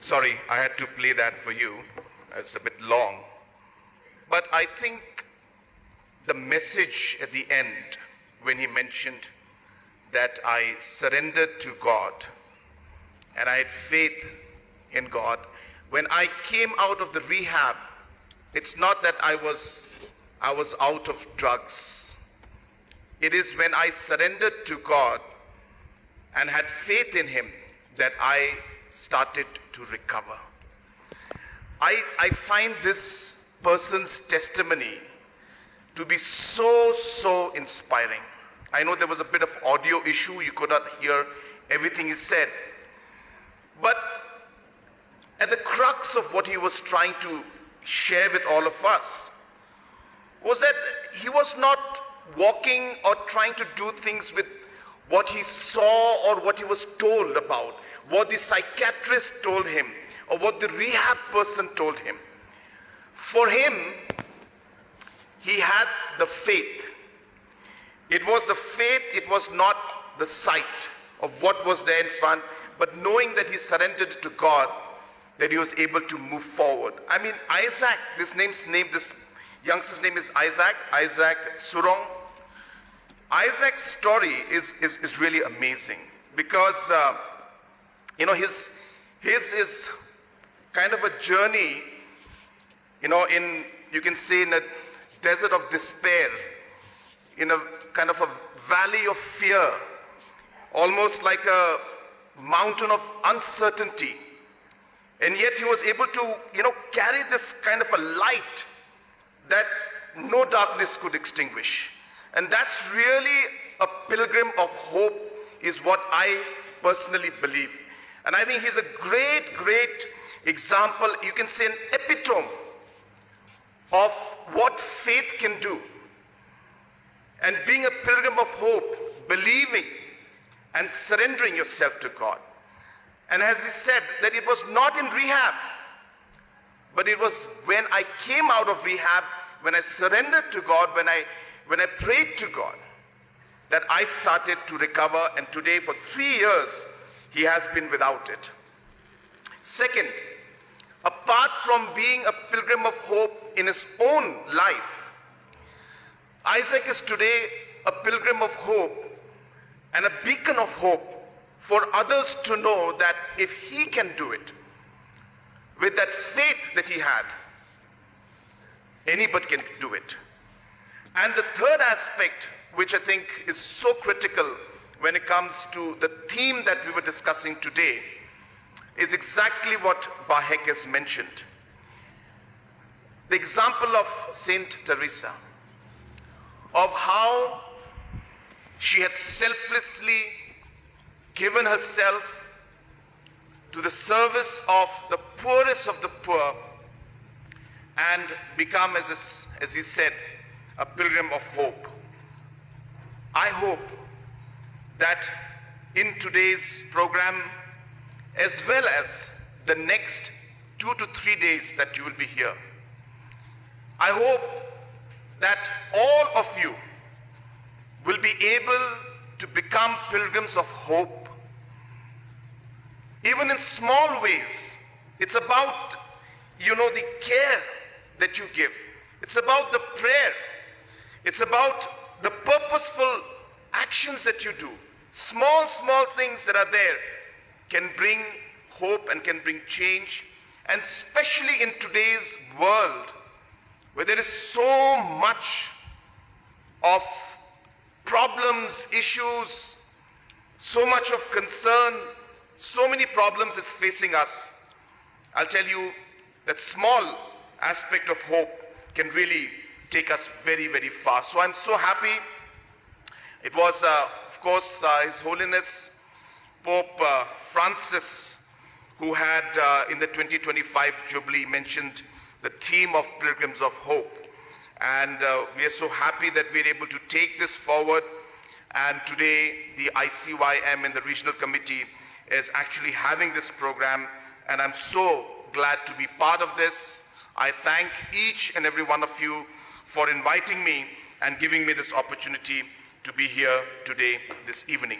Sorry, I had to play that for you. It's a bit long. But I think the message at the end, when he mentioned that I surrendered to God and I had faith in God, when I came out of the rehab, it's not that I was out of drugs. It is when I surrendered to God and had faith in him that I started to recover. I find this person's testimony to be so inspiring. I know there was a bit of audio issue, you could not hear everything he said, but at the crux of what he was trying to share with all of us was that he was not walking or trying to do things with what he saw or what he was told about, what the psychiatrist told him or what the rehab person told him. For him, he had the faith. It was the faith, it was not the sight of what was there in front, but knowing that he surrendered to God, that he was able to move forward. I mean, Isaac, this youngster's name is Isaac Surong. Isaac's story is really amazing because, his is kind of a journey, you can say in a desert of despair, in a kind of a valley of fear, almost like a mountain of uncertainty. And yet he was able to, carry this kind of a light that no darkness could extinguish. And that's really a pilgrim of hope is what I personally believe. And I think he's a great example, you can say an epitome of what faith can do. And being a pilgrim of hope, believing and surrendering yourself to God. And as he said, that it was not in rehab, but it was when I came out of rehab, when I surrendered to God, when I prayed to God, that I started to recover, and today for 3 years, he has been without it. Second, apart from being a pilgrim of hope in his own life, Isaac is today a pilgrim of hope and a beacon of hope for others to know that if he can do it, with that faith that he had, anybody can do it. And the third aspect, which I think is so critical when it comes to the theme that we were discussing today, is exactly what Bahek has mentioned. The example of Saint Teresa, of how she had selflessly given herself to the service of the poorest of the poor and become, as he said, a pilgrim of hope. I hope that in today's program, as well as the next 2 to 3 days that you will be here, I hope that all of you will be able to become pilgrims of hope. Even in small ways, it's about, the care that you give. It's about the prayer. It's about the purposeful actions that you do. Small things that are there can bring hope and can bring change. And especially in today's world, where there is so much of problems, issues, so much of concern, so many problems is facing us. I'll tell you that small aspect of hope can really take us very far. So I'm so happy. It was, of course, His Holiness Pope Francis who had, in the 2025 Jubilee, mentioned the theme of Pilgrims of Hope. And we are so happy that we're able to take this forward. And today, the ICYM and the Regional Committee is actually having this program. And I'm so glad to be part of this. I thank each and every one of you for inviting me and giving me this opportunity to be here today, this evening.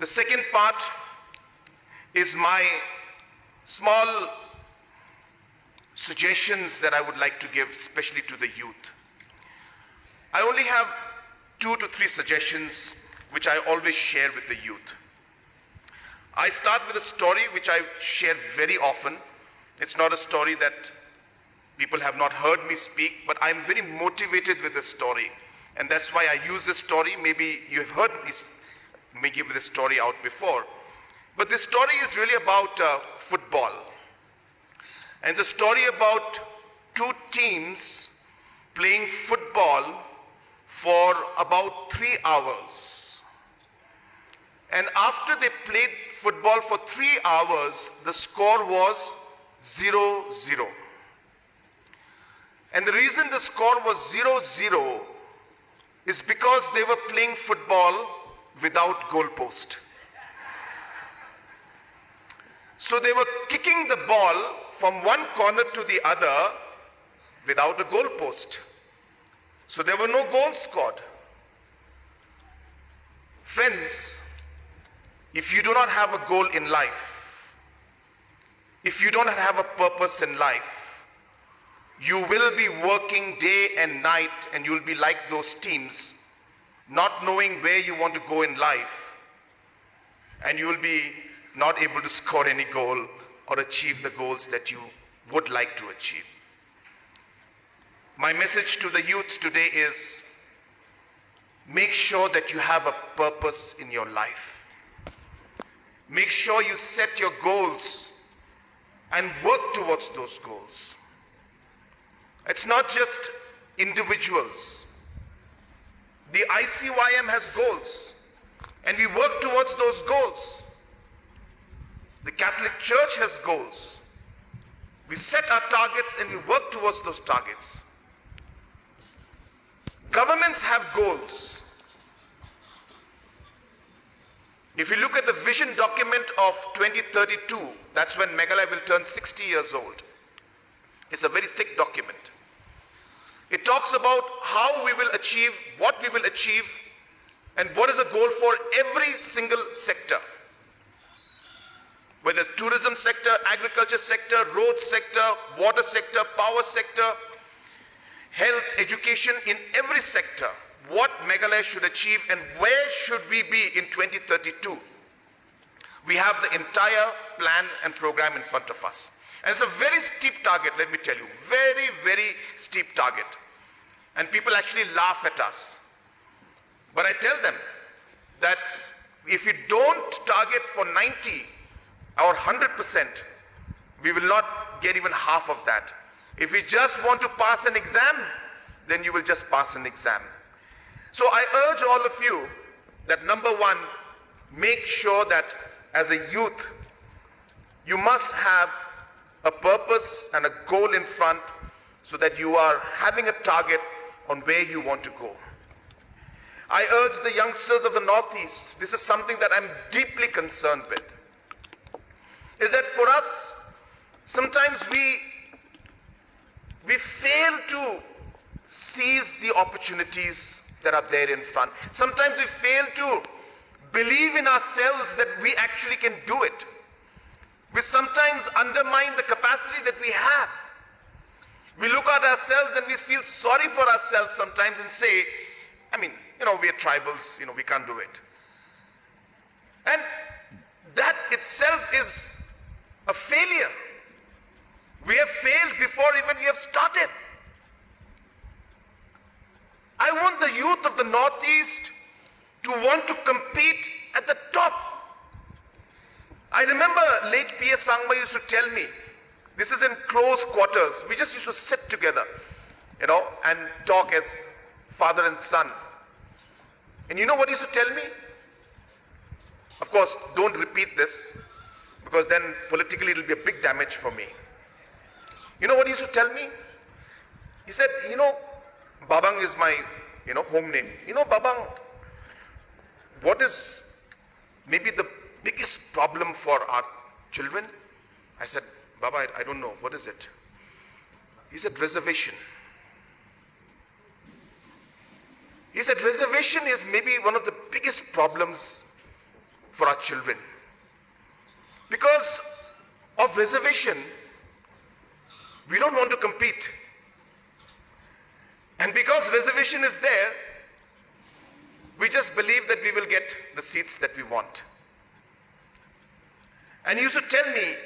The second part is my small suggestions that I would like to give, especially to the youth. I only have 2 to 3 suggestions which I always share with the youth. I start with a story which I share very often. It's not a story that people have not heard me speak, but I'm very motivated with this story. And that's why I use this story. Maybe you have heard me give this story out before. But this story is really about football. And it's a story about 2 teams playing football for about 3 hours. And after they played football for 3 hours, the score was 0-0. And the reason the score was 0-0 is because they were playing football without goalpost. So they were kicking the ball from one corner to the other without a goalpost. So there were no goals scored. Friends, if you do not have a goal in life, if you don't have a purpose in life, you will be working day and night, and you'll be like those teams, not knowing where you want to go in life, and you will be not able to score any goal or achieve the goals that you would like to achieve. My message to the youth today is, make sure that you have a purpose in your life. Make sure you set your goals and work towards those goals. It's not just individuals. The ICYM has goals, and we work towards those goals. The Catholic Church has goals. We set our targets and we work towards those targets. Governments have goals. If you look at the vision document of 2032, that's when Meghalaya will turn 60 years old. It's a very thick document. It talks about how we will achieve, what we will achieve, and what is the goal for every single sector. Whether it's tourism sector, agriculture sector, road sector, water sector, power sector, health, education, in every sector, what Meghalaya should achieve and where should we be in 2032. We have the entire plan and program in front of us. And it's a very steep target, let me tell you, very, very steep target. And people actually laugh at us. But I tell them that if we don't target for 90 or 100%, we will not get even half of that. If we just want to pass an exam, then you will just pass an exam. So I urge all of you that, number one, make sure that as a youth, you must have a purpose and a goal in front so that you are having a target on where you want to go. I urge the youngsters of the Northeast, this is something that I'm deeply concerned with, is that for us, sometimes we fail to seize the opportunities that are there in front. Sometimes we fail to believe in ourselves that we actually can do it. We sometimes undermine the capacity that we have. We look at ourselves and we feel sorry for ourselves sometimes and say, we are tribals, we can't do it. And that itself is a failure. We have failed before even we have started. I want the youth of the Northeast to want to compete at the top. I remember late P.S. Sangma used to tell me, this is in close quarters. We just used to sit together, and talk as father and son. And you know what he used to tell me? Of course, don't repeat this, because then politically it will be a big damage for me. You know what he used to tell me? He said, Babang is my, home name. Babang, what is maybe the biggest problem for our children? I said, Baba, I don't know. What is it? He said, reservation. He said, reservation is maybe one of the biggest problems for our children. Because of reservation, we don't want to compete. And because reservation is there, we just believe that we will get the seats that we want. And he used to tell me,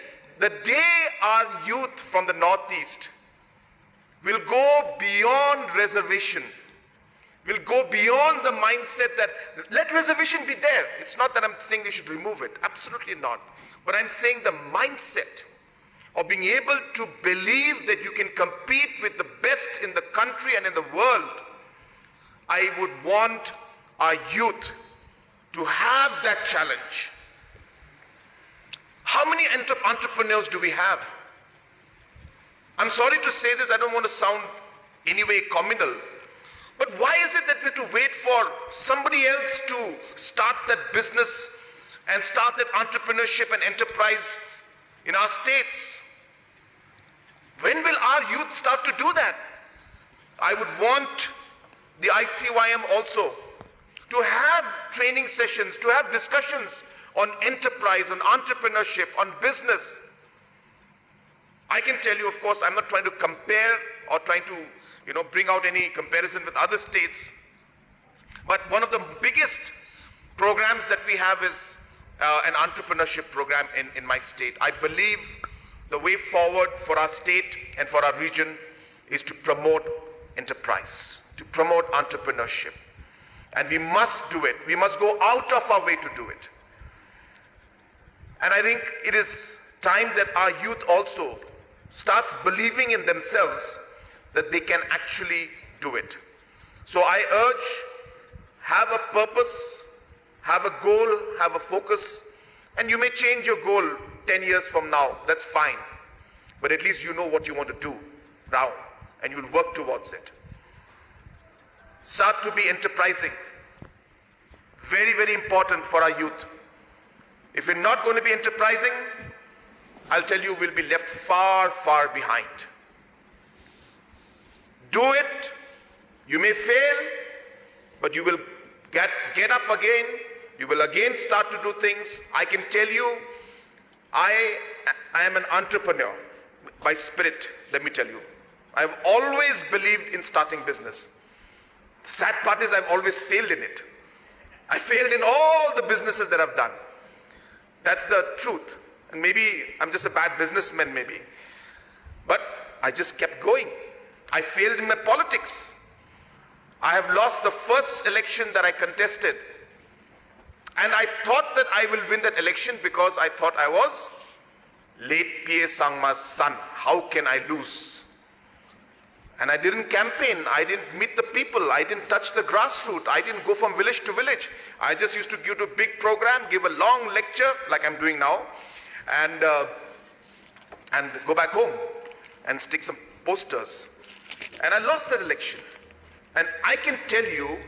the day our youth from the Northeast will go beyond reservation, will go beyond the mindset that let reservation be there. It's not that I'm saying they should remove it, absolutely not. But I'm saying the mindset of being able to believe that you can compete with the best in the country and in the world. I would want our youth to have that challenge. How many entrepreneurs do we have? I'm sorry to say this, I don't want to sound anyway communal, but why is it that we have to wait for somebody else to start that business and start that entrepreneurship and enterprise in our states? When will our youth start to do that? I would want the ICYM also to have training sessions, to have discussions on enterprise, on entrepreneurship, on business. I can tell you, of course, I'm not trying to compare or trying to, bring out any comparison with other states. But one of the biggest programs that we have is an entrepreneurship program in my state. I believe the way forward for our state and for our region is to promote enterprise, to promote entrepreneurship. And we must do it. We must go out of our way to do it. And I think it is time that our youth also starts believing in themselves that they can actually do it. So I urge, have a purpose, have a goal, have a focus, and you may change your goal 10 years from now, that's fine. But at least you know what you want to do now, and you'll work towards it. Start to be enterprising. Very, very important for our youth. If we're not going to be enterprising, I'll tell you, we'll be left far, far behind. Do it. You may fail, but you will get up again. You will again start to do things. I can tell you, I am an entrepreneur by spirit, let me tell you. I've always believed in starting business. The sad part is I've always failed in it. I failed in all the businesses that I've done. That's the truth. And maybe I'm just a bad businessman, maybe. But I just kept going. I failed in my politics. I have lost the first election that I contested. And I thought that I will win that election because I thought I was late PA Sangma's son. How can I lose? And I didn't campaign. I didn't meet the people. I didn't touch the grassroots. I didn't go from village to village. I just used to give a big program, give a long lecture like I'm doing now, and go back home and stick some posters. And I lost that election. And I can tell you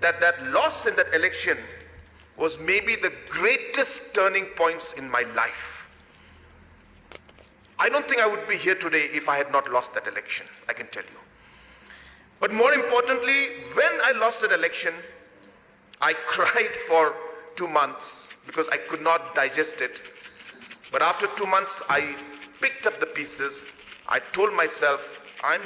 that that loss in that election was maybe the greatest turning points in my life. I don't think I would be here today if I had not lost that election, I can tell you. But more importantly, when I lost that election, I cried for 2 months because I could not digest it. But after 2 months, I picked up the pieces. I told myself, I'm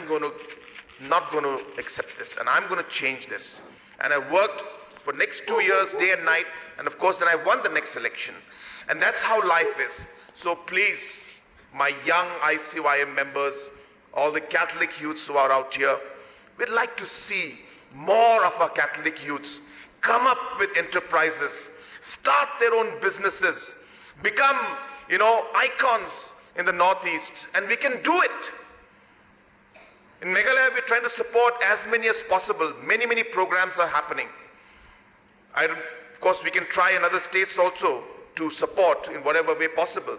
not going to accept this, and I'm going to change this. And I worked for next 2 years, day and night, and of course then I won the next election. And that's how life is. So please, my young ICYM members, all the Catholic youths who are out here, we'd like to see more of our Catholic youths come up with enterprises, start their own businesses, become, icons in the Northeast, and we can do it. In Meghalaya, we're trying to support as many as possible. Many, many programs are happening. Of course, we can try in other states also to support in whatever way possible.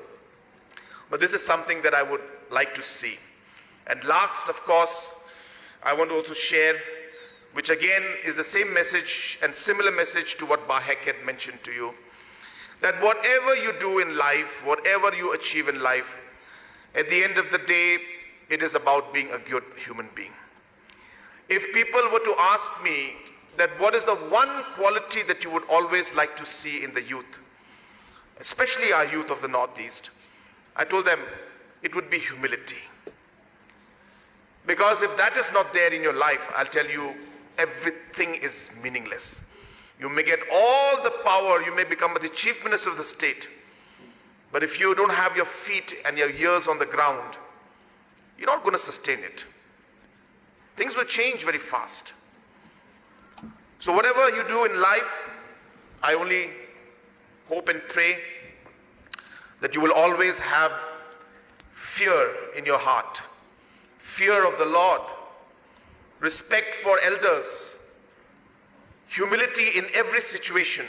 But this is something that I would like to see. And last, of course, I want to also share, which again is the same message and similar message to what Bahek had mentioned to you, that whatever you do in life, whatever you achieve in life, at the end of the day, it is about being a good human being. If people were to ask me that what is the one quality that you would always like to see in the youth, especially our youth of the Northeast, I told them it would be humility. Because if that is not there in your life, I'll tell you, everything is meaningless. You may get all the power, you may become the chief minister of the state, but if you don't have your feet and your ears on the ground, you're not going to sustain it. Things will change very fast. So whatever you do in life, I only hope and pray that you will always have fear in your heart, fear of the Lord, respect for elders, humility in every situation,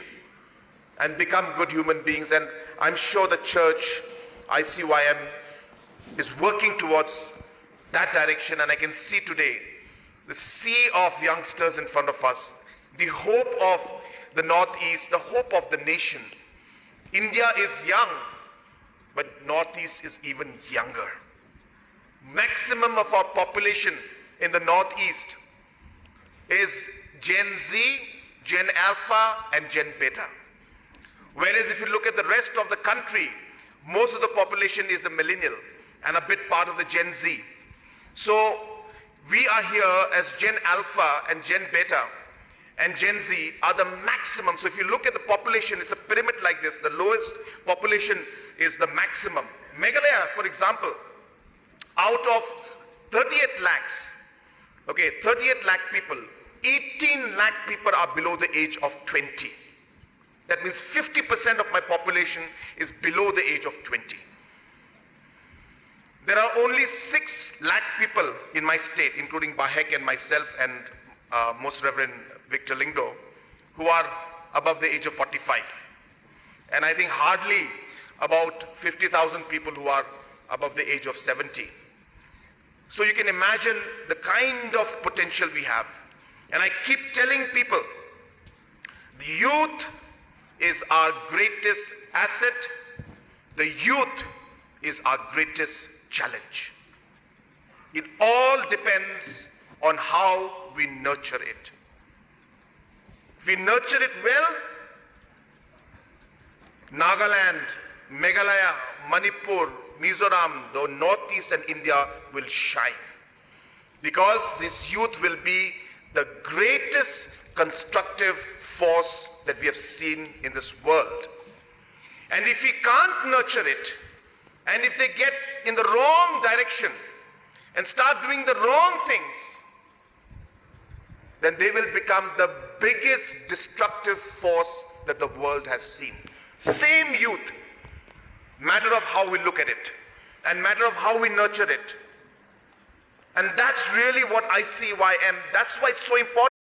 and become good human beings. And I'm sure the church, ICYM, is working towards that direction. And I can see today the sea of youngsters in front of us, the hope of the Northeast, the hope of the nation. India is young, but Northeast is even younger. Maximum of our population in the Northeast is Gen Z, Gen Alpha, and Gen Beta. Whereas if you look at the rest of the country, most of the population is the millennial and a bit part of the Gen Z. So we are here as Gen Alpha and Gen Beta, and Gen Z are the maximum. So if you look at the population, it's a pyramid like this. The lowest population is the maximum. Meghalaya, for example, out of 38 lakhs, 38 lakh people, 18 lakh people are below the age of 20. That means 50% of my population is below the age of 20. There are only 6 lakh people in my state, including Bahek and myself and Most Reverend Victor Lingdo, who are above the age of 45. And I think hardly about 50,000 people who are above the age of 70. So you can imagine the kind of potential we have. And I keep telling people, the youth is our greatest asset. The youth is our greatest challenge. It all depends on how we nurture it. If we nurture it well, Nagaland, Meghalaya, Manipur, Mizoram, the Northeast and India will shine. Because this youth will be the greatest constructive force that we have seen in this world. And if we can't nurture it, and if they get in the wrong direction and start doing the wrong things, then they will become the biggest destructive force that the world has seen. Same youth, matter of how we look at it and matter of how we nurture it. And that's really what ICYM, that's why it's so important.